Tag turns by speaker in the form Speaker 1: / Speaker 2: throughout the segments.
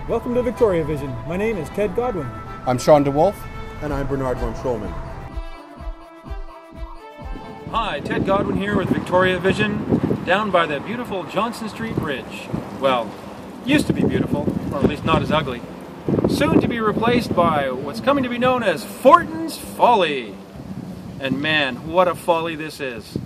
Speaker 1: Welcome to Victoria Vision. My name is Ted Godwin.
Speaker 2: I'm Shawn DeWolf.
Speaker 3: And I'm Bernard von Schulman.
Speaker 4: Hi, Ted Godwin here with Victoria Vision, down by the beautiful Johnson Street Bridge. Well, used to be beautiful, or at least not as ugly. Soon to be replaced by what's coming to be known as Fortin's Folly. And man, what a folly this is.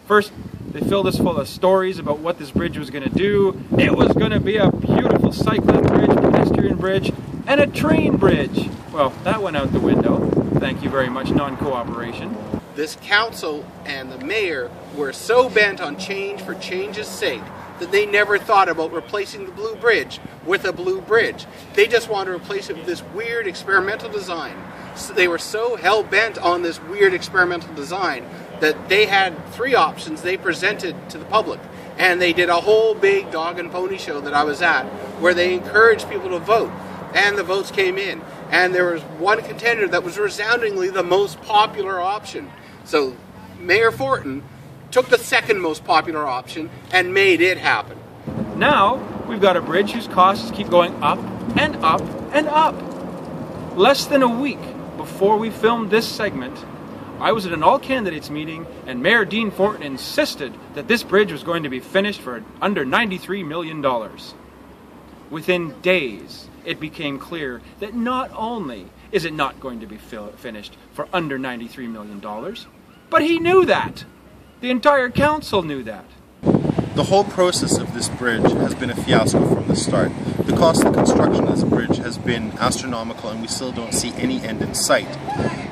Speaker 4: First, they filled us full of stories about what this bridge was going to do. It was going to be a beautiful cycling bridge, pedestrian bridge, and a train bridge. Well, that went out the window. Thank you very much, non-cooperation.
Speaker 5: This council and the mayor were so bent on change for change's sake that they never thought about replacing the blue bridge with a blue bridge. They just wanted to replace it with this weird experimental design. So they were so hell-bent on this weird experimental design that they had three options they presented to the public. And they did a whole big dog and pony show that I was at, where they encouraged people to vote. And the votes came in. And there was one contender that was resoundingly the most popular option. So Mayor Fortin took the second most popular option and made it happen.
Speaker 4: Now, we've got a bridge whose costs keep going up and up and up. Less than a week before we filmed this segment, I was at an all-candidates meeting and Mayor Dean Fortin insisted that this bridge was going to be finished for under $93 million. Within days, it became clear that not only is it not going to be finished for under $93 million, but he knew that. The entire council knew that.
Speaker 2: The whole process of this bridge has been a fiasco from the start. The cost of construction of this bridge has been astronomical and we still don't see any end in sight.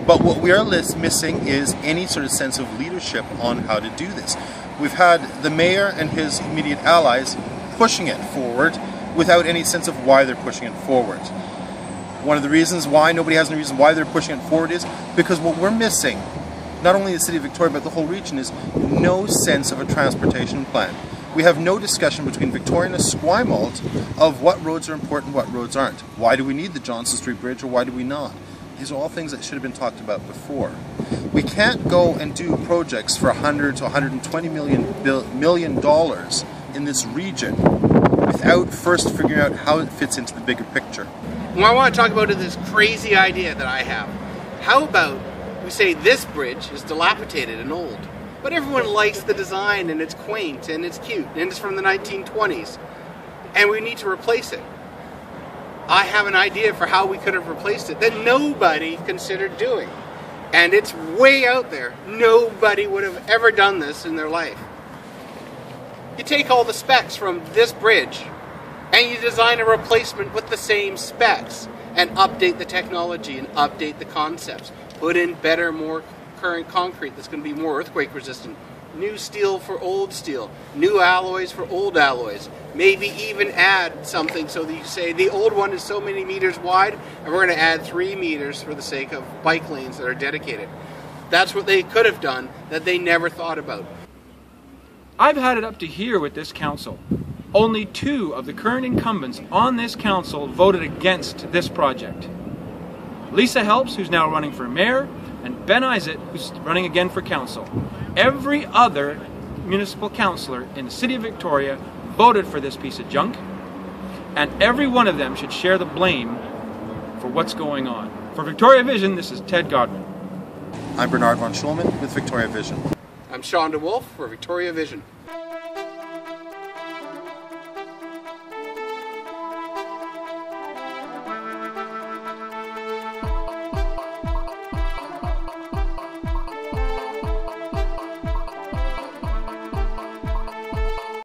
Speaker 2: But what we are missing is any sort of sense of leadership on how to do this. We've had the mayor and his immediate allies pushing it forward without any sense of why they're pushing it forward. One of the reasons why, nobody has any reason why they're pushing it forward is because what we're missing, not only the city of Victoria but the whole region, is no sense of a transportation plan. We have no discussion between Victoria and Esquimalt of what roads are important, what roads aren't. Why do we need the Johnson Street Bridge or why do we not? These are all things that should have been talked about before. We can't go and do projects for $100 to $120 million in this region without first figuring out how it fits into the bigger picture.
Speaker 5: What I want to talk about is this crazy idea that I have. How about we say this bridge is dilapidated and old, but everyone likes the design and it's quaint and it's cute and it's from the 1920s and we need to replace it. I have an idea for how we could have replaced it that nobody considered doing. And it's way out there. Nobody would have ever done this in their life. You take all the specs from this bridge and you design a replacement with the same specs and update the technology and update the concepts. Put in better, more current concrete that's going to be more earthquake resistant. New steel for old steel. New alloys for old alloys. Maybe even add something so that you say the old one is so many meters wide and we're going to add 3 meters for the sake of bike lanes that are dedicated. That's what they could have done that they never thought about.
Speaker 4: I've had it up to here with this council. Only 2 of the current incumbents on this council voted against this project. Lisa Helps, who's now running for mayor, and Ben Isaac, who's running again for council. Every other municipal councillor in the city of Victoria voted for this piece of junk, and every one of them should share the blame for what's going on. For Victoria Vision, this is Ted Godwin.
Speaker 2: I'm Bernard von Schulman with Victoria Vision.
Speaker 5: I'm Shawn DeWolf for Victoria Vision.